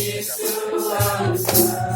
Yesus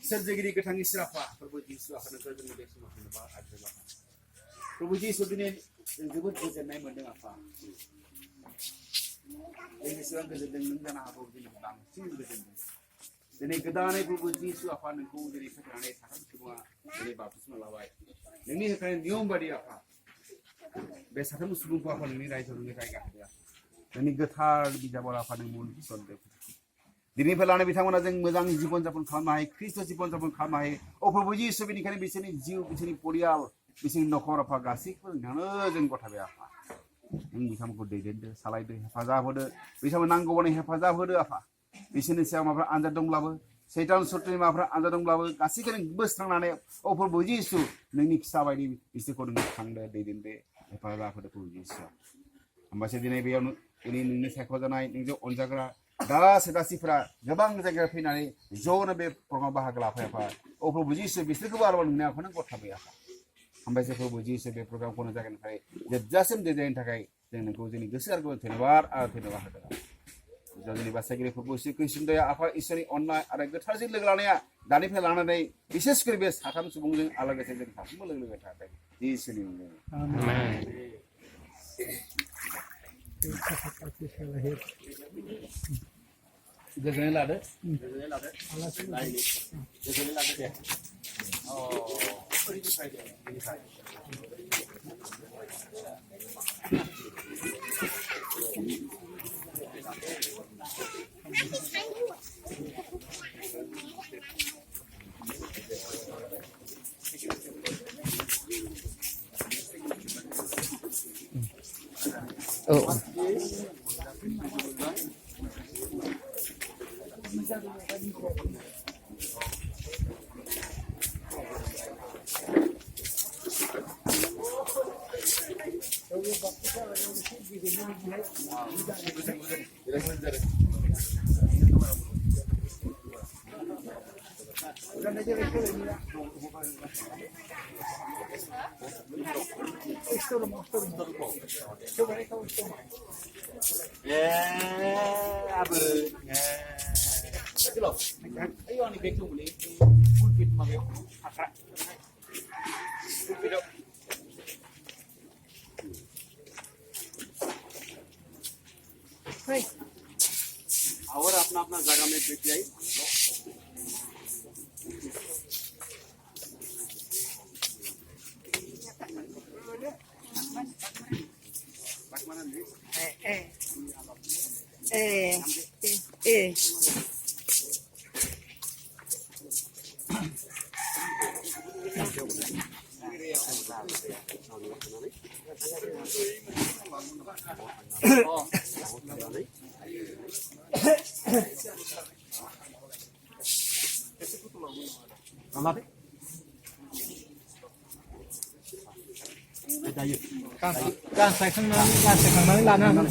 Serjegiri ketang israfa, Prabhu Jisu akan kerja dengan semua penyebab adalah. Prabhu Jisu ini disebut kerjanya mendeng apa? Ini seorang kerja dengan apa? Ini bang, sih kerja. Jadi kedana Prabhu Jisu apa nengku jadi sekarang ini semua ini baptis melawai. Ini sekarang niom badi apa? Besarnya musuh apa ini raja orang kaya kaya. Ini getar bisa bola apa nengmu sonde. Dini pelana bitang mana jeng mezang jipon japon khamai, Kristus jipon japon khamai. Oh Prabhu Jisu ini kan bisini jiu, bisini polial, bisini nokor apa gasik pun jangan jeng kota apa. Ini kamu kode dende, salai deh, hefaza kode, bisa menanggung mana hefaza kode apa. Bisini siapa apa anda dong labu, setan sutri apa anda dong labu, kasih kan bus terang nane. Oh Prabhu Jisu, nengi kisah ini bisa kode ngangde dende, hefaza kode Prabhu Jisu. Ambasnya dini biar ini nengi sekolah naik, nengi onjagra. दा सेदासिफ्रा गोबां जायगा फैनानै ज'नो बे programme बाहागो लाफाया ओ प्रभु जिसु बिसोरखौबो आरोबाव नुनायखौनो गथाबैया हामबाय जे प्रभु जिसु बे प्रग्रामखौनो जागायनिफ्राय जोबजासिम दैदेननो थाखाय जों नोंखौ जोंनि गोसो आरो धन्यबाद आरो धन्यबाद होदों जोंनि बासायगिरि प्रभु श्री कृष्ण दया आफा इसोरनि अननाय आरो गोथारजों लोगो लानाया दानिफ्राय लानानै बिसेस करि बे साथाम सुबुंजों आलागोसे जों साफ्रोमबो लोगो थाथों जिसुनि मुङै आमेन गोजोननाय लादो गोजोननाय लादो दे ओरैनिफ्राय दे बेनिफ्राय Ayo ni beg tu boleh full fit mabe akra full fit right और अपना अपना जगह में बैठ जाइएการใส่ข้างนั้นการใส่ข้างนั้นลานนั้น